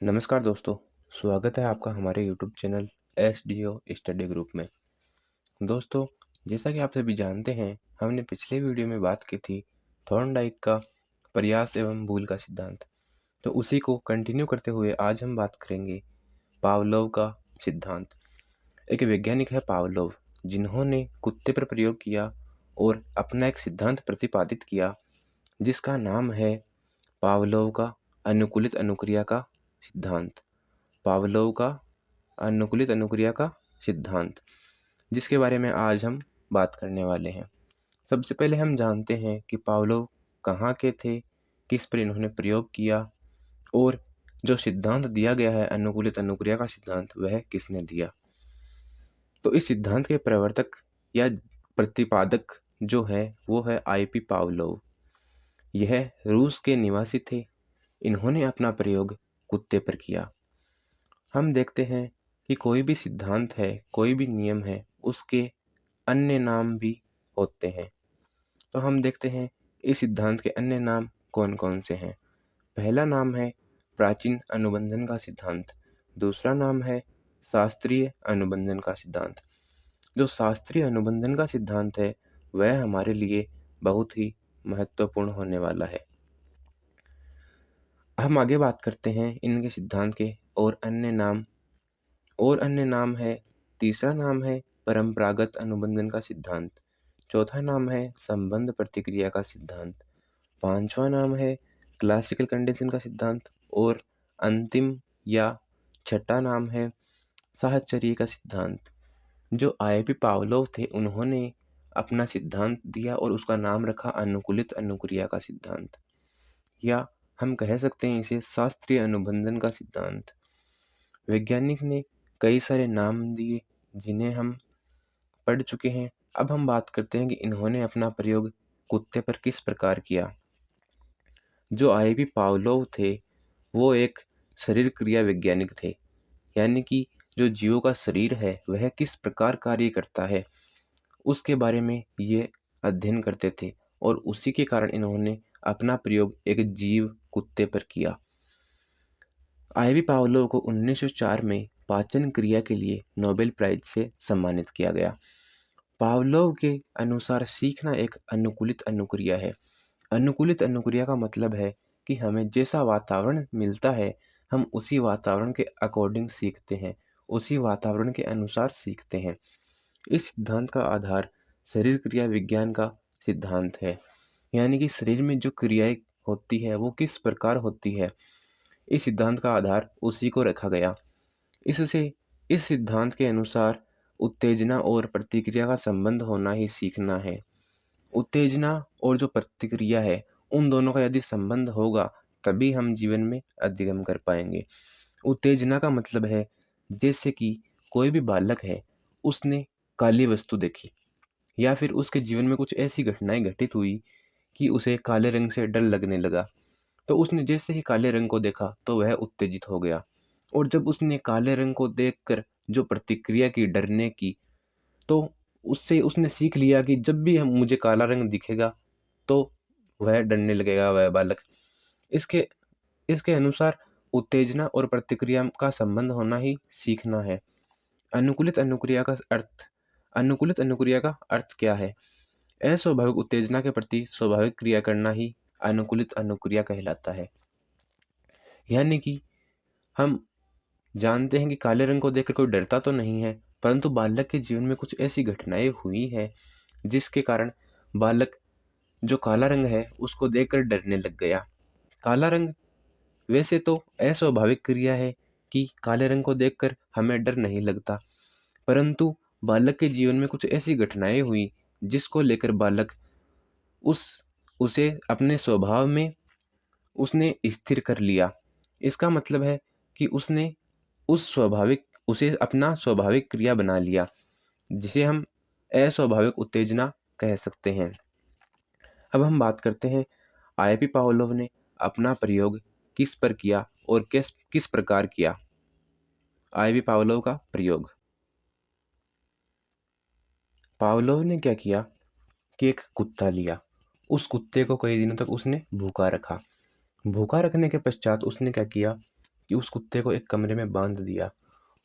नमस्कार दोस्तों, स्वागत है आपका हमारे YouTube channel SDO study group में। दोस्तों, जैसा कि आप सभी जानते हैं, हमने पिछले वीडियो में बात की थी थॉर्नडाइक का प्रयास एवं भूल का सिद्धांत। तो उसी को कंटिन्यू करते हुए आज हम बात करेंगे पावलोव का सिद्धांत। एक वैज्ञानिक है पावलोव, जिन्होंने कुत्ते पर प्रयोग किया और अपना एक सिद्धांत प्रतिपादित किया, जिसका नाम है पावलोव का अनुकूलित अनुक्रिया का सिद्धांत। पावलोव का अनुकूलित अनुक्रिया का सिद्धांत, जिसके बारे में आज हम बात करने वाले हैं। सबसे पहले हम जानते हैं कि पावलोव कहाँ के थे, किस पर इन्होंने प्रयोग किया और जो सिद्धांत दिया गया है अनुकूलित अनुक्रिया का सिद्धांत, वह किसने दिया। तो इस सिद्धांत के प्रवर्तक या प्रतिपादक जो है वो है आईपी पावलोव। यह रूस के निवासी थे। इन्होंने अपना प्रयोग कुत्ते पर किया। हम देखते हैं कि कोई भी सिद्धांत है, कोई भी नियम है, उसके अन्य नाम भी होते हैं। तो हम देखते हैं इस सिद्धांत के अन्य नाम कौन कौन से हैं। पहला नाम है प्राचीन अनुबंधन का सिद्धांत। दूसरा नाम है शास्त्रीय अनुबंधन का सिद्धांत। जो शास्त्रीय अनुबंधन का सिद्धांत है वह हमारे लिए बहुत ही महत्वपूर्ण होने वाला है। हम आगे बात करते हैं इनके सिद्धांत के और अन्य नाम है। तीसरा नाम है परंपरागत अनुबंधन का सिद्धांत। चौथा नाम है संबंध प्रतिक्रिया का सिद्धांत। पांचवा नाम है क्लासिकल कंडीशन का सिद्धांत और अंतिम या छठा नाम है साहचर्य का सिद्धांत। जो आईपी पावलोव थे, उन्होंने अपना सिद्धांत दिया और उसका नाम रखा अनुकूलित अनुक्रिया का सिद्धांत, या हम कह सकते हैं इसे शास्त्रीय अनुबंधन का सिद्धांत। वैज्ञानिक ने कई सारे नाम दिए जिन्हें हम पढ़ चुके हैं। अब हम बात करते हैं कि इन्होंने अपना प्रयोग कुत्ते पर किस प्रकार किया। जो आईपी पावलोव थे वो एक शरीर क्रिया वैज्ञानिक थे, यानी कि जो जीवों का शरीर है वह किस प्रकार कार्य करता है उसके बारे में ये अध्ययन करते थे, और उसी के कारण इन्होंने अपना प्रयोग एक जीव कुत्ते पर किया। आईवी पावलोव को 1904 में पाचन क्रिया के लिए नोबेल प्राइज से सम्मानित किया गया। पावलोव के अनुसार सीखना एक अनुकूलित अनुक्रिया है। अनुकूलित अनुक्रिया का मतलब है कि हमें जैसा वातावरण मिलता है हम उसी वातावरण के अकॉर्डिंग सीखते हैं, उसी वातावरण के अनुसार सीखते हैं। इस सिद्धांत का आधार शरीर क्रिया विज्ञान का सिद्धांत है, यानी कि शरीर में जो क्रियाएं होती है वो किस प्रकार होती है, इस सिद्धांत का आधार उसी को रखा गया। इस सिद्धांत के अनुसार उत्तेजना और प्रतिक्रिया का संबंध होना ही सीखना है। उत्तेजना और जो प्रतिक्रिया है उन दोनों का यदि संबंध होगा तभी हम जीवन में अधिगम कर पाएंगे। उत्तेजना का मतलब है जैसे कि कोई भी बालक है, उसने काली वस्तु देखी या फिर उसके जीवन में कुछ ऐसी घटनाएं घटित हुई कि उसे काले रंग से डर लगने लगा। तो उसने जैसे ही काले रंग को देखा तो वह उत्तेजित हो गया, और जब उसने काले रंग को देखकर जो प्रतिक्रिया की डरने की, तो उससे उसने सीख लिया कि जब भी हम मुझे काला रंग दिखेगा तो वह डरने लगेगा वह बालक। इसके इसके अनुसार उत्तेजना और प्रतिक्रिया का संबंध होना ही सीखना है। अनुकूलित अनुक्रिया का अर्थ अनुकूलित अनुक्रिया का अर्थ क्या है? अस्वाभाविक उत्तेजना के प्रति स्वाभाविक क्रिया करना ही अनुकूलित अनुक्रिया कहलाता है। यानी कि हम जानते हैं कि काले रंग को देखकर कोई डरता तो नहीं है, परंतु बालक के जीवन में कुछ ऐसी घटनाएं हुई है जिसके कारण बालक जो काला रंग है उसको देखकर डरने लग गया। काला रंग वैसे तो अस्वाभाविक क्रिया है कि काले रंग को देखकर हमें डर नहीं लगता, परंतु बालक के जीवन में कुछ ऐसी घटनाएं हुई जिसको लेकर बालक उसे अपने स्वभाव में उसने स्थिर कर लिया। इसका मतलब है कि उसने उसे अपना स्वाभाविक क्रिया बना लिया, जिसे हम अस्वाभाविक उत्तेजना कह सकते हैं। अब हम बात करते हैं आईपी पावलोव ने अपना प्रयोग किस पर किया और किस प्रकार किया। आईपी पावलोव का प्रयोग। पावलोव ने क्या किया कि एक कुत्ता लिया, उस कुत्ते को कई दिनों तक उसने भूखा रखा। भूखा रखने के पश्चात उसने क्या किया कि उस कुत्ते को एक कमरे में बांध दिया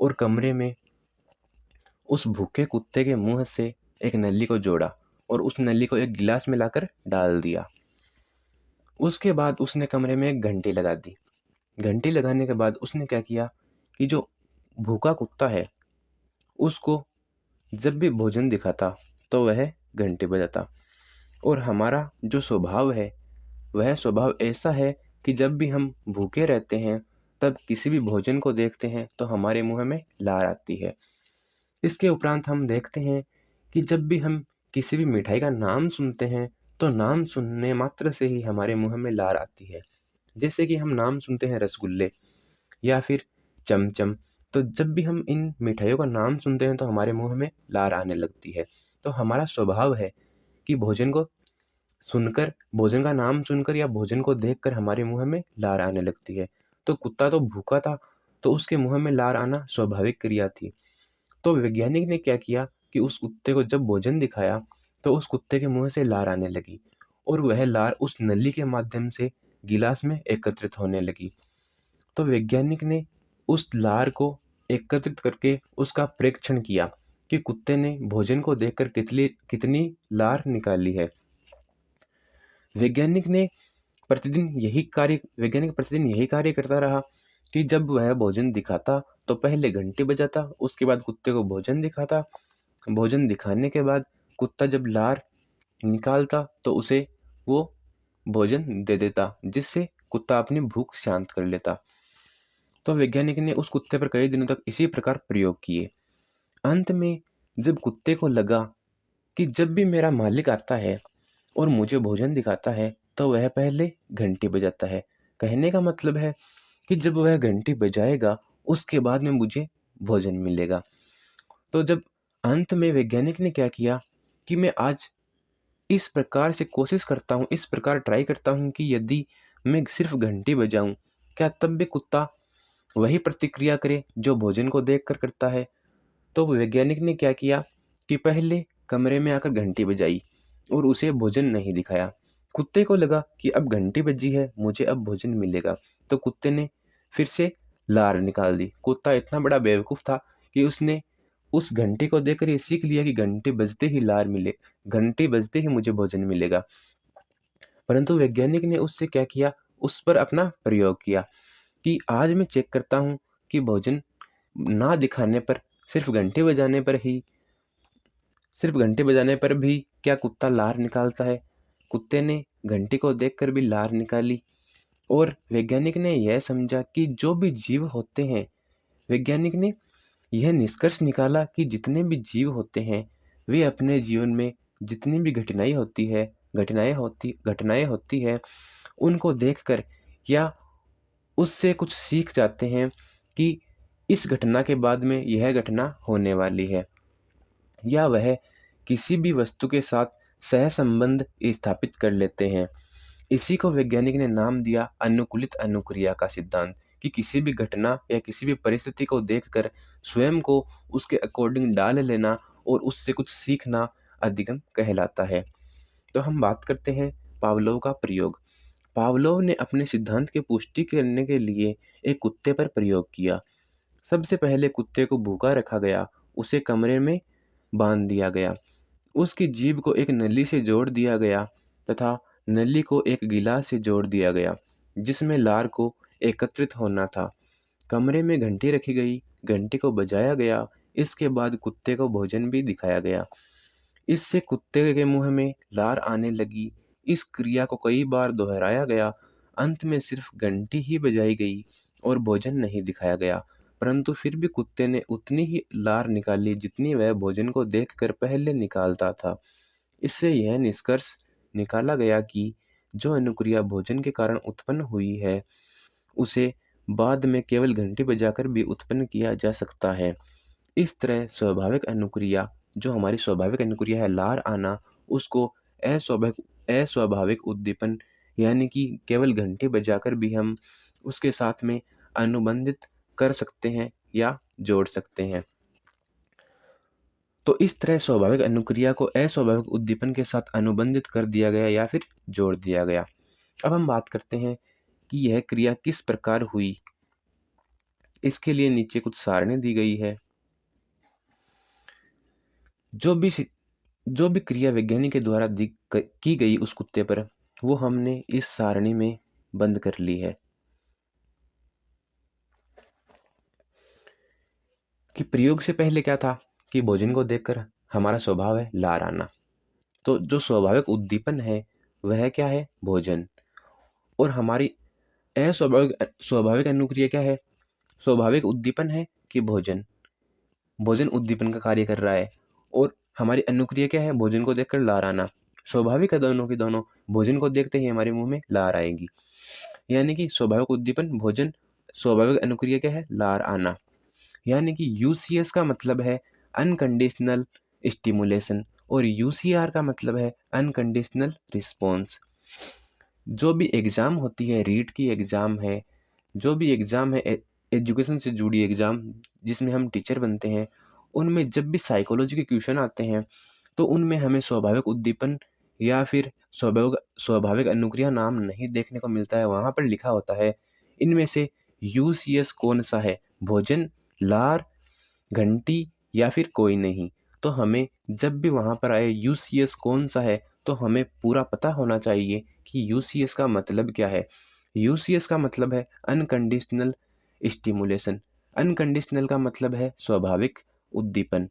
और कमरे में उस भूखे कुत्ते के मुंह से एक नली को जोड़ा और उस नली को एक गिलास में लाकर डाल दिया। उसके बाद उसने कमरे में एक घंटी लगा दी। घंटी लगाने के बाद उसने क्या किया कि जो भूखा कुत्ता है उसको जब भी भोजन दिखाता तो वह घंटी बजाता। और हमारा जो स्वभाव है वह स्वभाव ऐसा है कि जब भी हम भूखे रहते हैं तब किसी भी भोजन को देखते हैं तो हमारे मुंह में लार आती है। इसके उपरांत हम देखते हैं कि जब भी हम किसी भी मिठाई का नाम सुनते हैं तो नाम सुनने मात्र से ही हमारे मुंह में लार आती है। जैसे कि हम नाम सुनते हैं रसगुल्ले या फिर चमचम, तो जब भी हम इन मिठाइयों का नाम सुनते हैं तो हमारे मुंह में लार आने लगती है। तो हमारा स्वभाव है कि भोजन का नाम सुनकर या भोजन को देखकर हमारे मुंह में लार आने लगती है। तो कुत्ता तो भूखा था तो उसके मुंह में लार आना स्वाभाविक क्रिया थी। तो वैज्ञानिक ने क्या किया कि उस कुत्ते को जब भोजन दिखाया तो उस कुत्ते के मुंह से लार आने लगी और वह लार उस नली के माध्यम से गिलास में एकत्रित होने लगी। तो वैज्ञानिक ने उस लार को एकत्रित करके उसका प्रेक्षण किया कि कुत्ते ने भोजन को देखकर कितनी लार निकाली है। वैज्ञानिक प्रतिदिन यही कार्य करता रहा कि जब वह भोजन दिखाता तो पहले घंटी बजाता, उसके बाद कुत्ते को भोजन दिखाता। भोजन दिखाने के बाद कुत्ता जब लार निकालता तो उसे वो भोजन दे देता, जिससे कुत्ता अपनी भूख शांत कर लेता। तो वैज्ञानिक ने उस कुत्ते पर कई दिनों तक इसी प्रकार प्रयोग किए। अंत में जब कुत्ते को लगा कि जब भी मेरा मालिक आता है और मुझे भोजन दिखाता है तो वह पहले घंटी बजाता है। कहने का मतलब है कि जब वह घंटी बजाएगा उसके बाद में मुझे भोजन मिलेगा। तो जब अंत में वैज्ञानिक ने क्या किया कि मैं आज इस प्रकार से कोशिश करता हूँ, इस प्रकार ट्राई करता हूँ कि यदि मैं सिर्फ घंटी बजाऊं, क्या तब भी कुत्ता वही प्रतिक्रिया करे जो भोजन को देखकर करता है। तो वैज्ञानिक ने क्या किया कि पहले कमरे में आकर घंटी बजाई और उसे भोजन नहीं दिखाया। कुत्ते को लगा कि अब घंटी बजी है, मुझे अब भोजन मिलेगा। तो कुत्ते ने फिर से लार निकाल दी। कुत्ता इतना बड़ा बेवकूफ़ था कि उसने उस घंटी को देखकर ये सीख लिया कि घंटी बजते ही लार मिले, घंटी बजते ही मुझे भोजन मिलेगा। परंतु वैज्ञानिक ने उससे क्या किया, उस पर अपना प्रयोग किया कि आज मैं चेक करता हूँ कि भोजन ना दिखाने पर, सिर्फ घंटे बजाने पर भी क्या कुत्ता लार निकालता है। कुत्ते ने घंटी को देखकर भी लार निकाली और वैज्ञानिक ने यह समझा कि जो भी जीव होते हैं, वैज्ञानिक ने यह निष्कर्ष निकाला कि जितने भी जीव होते हैं वे अपने जीवन में जितनी भी घटनाएं होती है उनको देखकर या उससे कुछ सीख जाते हैं कि इस घटना के बाद में यह घटना होने वाली है, या वह किसी भी वस्तु के साथ सहसंबंध स्थापित कर लेते हैं। इसी को वैज्ञानिक ने नाम दिया अनुकूलित अनुक्रिया का सिद्धांत, कि किसी भी घटना या किसी भी परिस्थिति को देखकर स्वयं को उसके अकॉर्डिंग डाल लेना और उससे कुछ सीखना अधिगम कहलाता है। तो हम बात करते हैं पावलोव का प्रयोग। पावलोव ने अपने सिद्धांत की पुष्टि करने के लिए एक कुत्ते पर प्रयोग किया। सबसे पहले कुत्ते को भूखा रखा गया, उसे कमरे में बांध दिया गया, उसकी जीभ को एक नली से जोड़ दिया गया तथा नली को एक गिलास से जोड़ दिया गया जिसमें लार को एकत्रित होना था। कमरे में घंटी रखी गई, घंटी को बजाया गया, इसके बाद कुत्ते को भोजन भी दिखाया गया। इससे कुत्ते के मुंह में लार आने लगी। इस क्रिया को कई बार दोहराया गया। अंत में सिर्फ घंटी ही बजाई गई और भोजन नहीं दिखाया गया, परंतु फिर भी कुत्ते ने उतनी ही लार निकाली जितनी वह भोजन को देखकर पहले निकालता था। इससे यह निष्कर्ष निकाला गया कि जो अनुक्रिया भोजन के कारण उत्पन्न हुई है उसे बाद में केवल घंटी बजाकर भी उत्पन्न किया जा सकता है। इस तरह जो हमारी स्वाभाविक अनुक्रिया है लार आना, उसको अस्वाभाविक उद्दीपन यानी कि केवल घंटी बजाकर भी हम उसके साथ में अनुबंधित कर सकते हैं या जोड़ सकते हैं। तो इस तरह स्वाभाविक अनुक्रिया को अस्वाभाविक उद्दीपन के साथ अनुबंधित कर दिया गया या फिर जोड़ दिया गया। अब हम बात करते हैं कि यह क्रिया किस प्रकार हुई। इसके लिए नीचे कुछ सारणी दी गई है। जो भी क्रिया वैज्ञानिक के द्वारा की गई उस कुत्ते पर, वो हमने इस सारणी में बंद कर ली है। कि प्रयोग से पहले क्या था कि भोजन को देखकर हमारा स्वभाव है लार आना। तो जो स्वाभाविक उद्दीपन है वह क्या है? भोजन। और हमारी अस्वाभाविक स्वाभाविक अनुक्रिया क्या है? स्वाभाविक उद्दीपन है कि भोजन। भोजन उद्दीपन का कार्य कर रहा है। और हमारी अनुक्रिया क्या है? भोजन को देखकर लार आना। स्वाभाविक है दोनों की दोनों। भोजन को देखते ही हमारे मुंह में लार आएगी। यानी कि स्वाभाविक उद्दीपन भोजन, स्वाभाविक अनुक्रिया क्या है? लार आना। यानी कि यूसीएस का मतलब है अनकंडीशनल स्टिमुलेशन और यूसीआर का मतलब है अनकंडीशनल रिस्पॉन्स। जो भी एग्ज़ाम होती है, रीट की एग्ज़ाम है, जो भी एग्ज़ाम है एजुकेशन से जुड़ी एग्ज़ाम जिसमें हम टीचर बनते हैं, उनमें जब भी साइकोलॉजी के क्वेश्चन आते हैं तो उनमें हमें स्वाभाविक उद्दीपन या फिर स्वाभाविक अनुक्रिया नाम नहीं देखने को मिलता है। वहाँ पर लिखा होता है इनमें से यूसीएस कौन सा है? भोजन, लार, घंटी या फिर कोई नहीं। तो हमें जब भी वहाँ पर आए यूसीएस कौन सा है तो हमें पूरा पता होना चाहिए कि यूसीएस का मतलब क्या है। यूसीएस का मतलब है अनकंडीशनल स्टिमुलेशन। अनकंडीशनल का मतलब है स्वाभाविक उद्दीपन।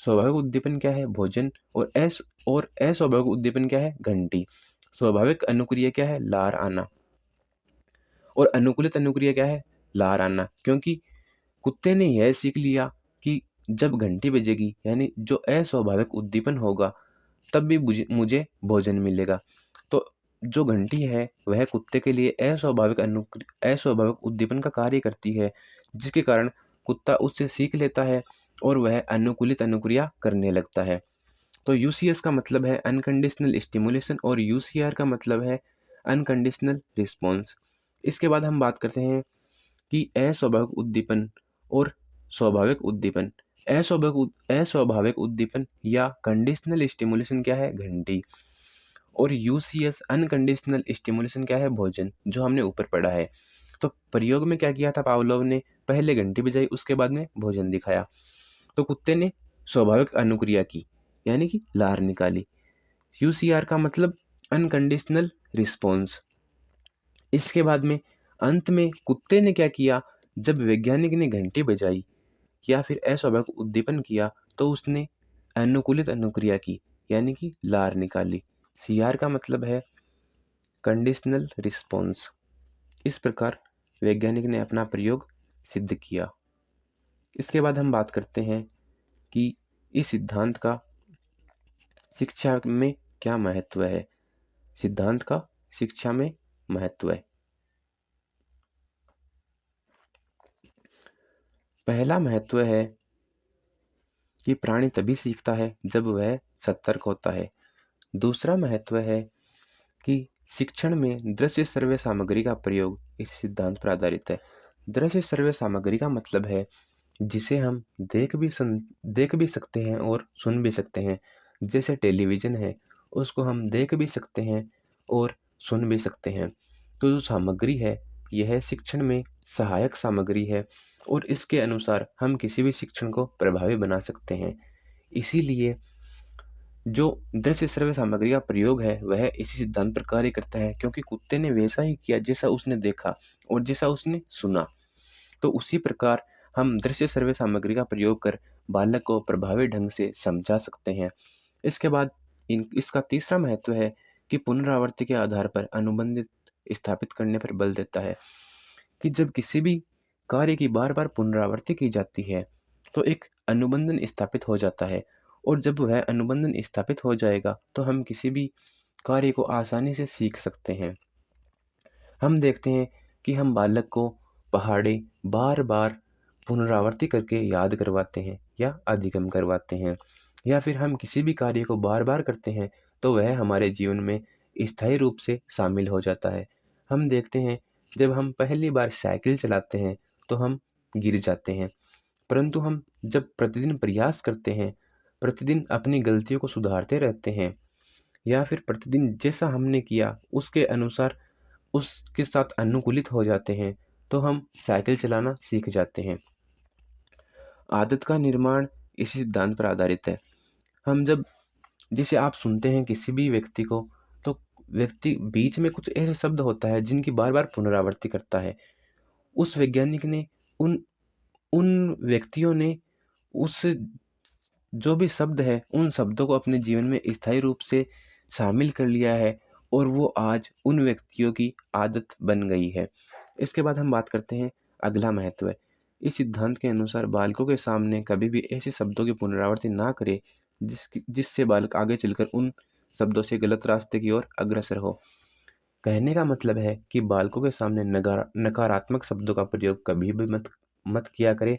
स्वाभाविक उद्दीपन क्या है? भोजन। और अस्वाभाविक उद्दीपन क्या है? घंटी। स्वाभाविक अनुक्रिया क्या है? लार आना। और अनुकूलित अनुक्रिया क्या है? लार आना। क्योंकि कुत्ते ने यह सीख लिया कि जब घंटी बजेगी यानी जो अस्वाभाविक उद्दीपन होगा तब भी मुझे भोजन मिलेगा। तो जो घंटी है वह कुत्ते के लिए अस्वाभाविक उद्दीपन का कार्य करती है, जिसके कारण कुत्ता उससे सीख लेता है और वह अनुकूलित अनुक्रिया करने लगता है। तो यूसीएस का मतलब है अनकंडीशनल स्टिमुलेशन और यूसीआर का मतलब है अनकंडीशनल रिस्पॉन्स। इसके बाद हम बात करते हैं कि अस्वाभाविक उद्दीपन और स्वाभाविक उद्दीपन। अस्वाभाविक उद्दीपन या कंडीशनल स्टिमुलेशन क्या है? घंटी। और यूसीएस अनकंडीशनल स्टिमुलेशन क्या है? भोजन, जो हमने ऊपर पढ़ा है। तो प्रयोग में क्या किया था पावलोव ने? पहले घंटी बजाई, उसके बाद में भोजन दिखाया। तो कुत्ते ने स्वाभाविक अनुक्रिया की यानी कि लार निकाली। यूसीआर का मतलब अनकंडीशनल रिस्पॉन्स। इसके बाद में अंत में कुत्ते ने क्या किया? जब वैज्ञानिक ने घंटी बजाई या फिर अस्वाभाविक उद्दीपन किया तो उसने अनुकूलित अनुक्रिया की यानी कि लार निकाली। सीआर का मतलब है कंडीशनल रिस्पॉन्स। इस प्रकार वैज्ञानिक ने अपना प्रयोग सिद्ध किया। इसके बाद हम बात करते हैं कि इस सिद्धांत का शिक्षा में क्या महत्व है। सिद्धांत का शिक्षा में महत्व है। पहला महत्व है कि प्राणी तभी सीखता है जब वह सतर्क होता है। दूसरा महत्व है कि शिक्षण में दृश्य श्रव्य सामग्री का प्रयोग इस सिद्धांत पर आधारित है। दृश्य श्रव्य सामग्री का मतलब है जिसे हम देख भी सकते हैं और सुन भी सकते हैं। जैसे टेलीविज़न है, उसको हम देख भी सकते हैं और सुन भी सकते हैं। तो जो सामग्री है यह शिक्षण में सहायक सामग्री है और इसके अनुसार हम किसी भी शिक्षण को प्रभावी बना सकते हैं। इसीलिए जो दृश्य श्रव्य सामग्री का प्रयोग है वह इसी सिद्धांत पर कार्य करता है, क्योंकि कुत्ते ने वैसा ही किया जैसा उसने देखा और जैसा उसने सुना। तो उसी प्रकार हम दृश्य श्रव्य सामग्री का प्रयोग कर बालक को प्रभावी ढंग से समझा सकते हैं। इसके बाद इसका तीसरा महत्व है कि पुनरावृत्ति के आधार पर अनुबंधित स्थापित करने पर बल देता है। कि जब किसी भी कार्य की बार बार पुनरावृत्ति की जाती है तो एक अनुबंधन स्थापित हो जाता है, और जब वह अनुबंधन स्थापित हो जाएगा तो हम किसी भी कार्य को आसानी से सीख सकते हैं। हम देखते हैं कि हम बालक को पहाड़े बार बार पुनरावृत्ति करके याद करवाते हैं या अधिगम करवाते हैं, या फिर हम किसी भी कार्य को बार बार करते हैं तो वह हमारे जीवन में स्थायी रूप से शामिल हो जाता है। हम देखते हैं जब हम पहली बार साइकिल चलाते हैं तो हम गिर जाते हैं, परंतु हम जब प्रतिदिन प्रयास करते हैं, प्रतिदिन अपनी गलतियों को सुधारते रहते हैं, या फिर प्रतिदिन जैसा हमने किया उसके अनुसार उसके साथ अनुकूलित हो जाते हैं, तो हम साइकिल चलाना सीख जाते हैं। आदत का निर्माण इसी सिद्धांत पर आधारित है। हम जब जिसे आप सुनते हैं किसी भी व्यक्ति को, तो व्यक्ति बीच में कुछ ऐसे शब्द होता है जिनकी बार-बार पुनरावृत्ति करता है। उस वैज्ञानिक ने उन उन व्यक्तियों ने उस जो भी शब्द है, उन शब्दों को अपने जीवन में स्थायी रूप से शामिल कर लिया है और वो आज उन व्यक्तियों की आदत बन गई है। इसके बाद हम बात करते हैं अगला महत्व। इस सिद्धांत के अनुसार बालकों के सामने कभी भी ऐसे शब्दों की पुनरावृत्ति ना करें जिससे बालक आगे चलकर उन शब्दों से गलत रास्ते की ओर अग्रसर हो। कहने का मतलब है कि बालकों के सामने नकारात्मक शब्दों का प्रयोग कभी भी मत मत किया करें,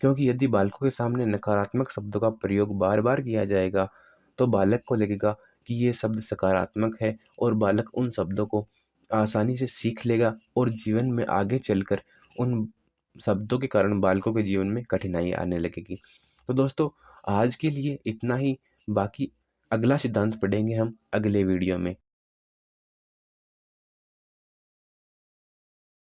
क्योंकि यदि बालकों के सामने नकारात्मक शब्दों का प्रयोग बार-बार किया जाएगा, तो बालक को लगेगा कि ये शब्द सकारात्मक है और बालक उन शब्दों को आसानी से सीख लेगा और जीवन में आगे चलकर उन शब्दों के कारण बालकों के जीवन में कठिनाई आने लगेगी। तो दोस्तों, आज के लिए इतना ही। बाकी अगला सिद्धांत पढ़ेंगे हम अगले वीडियो में।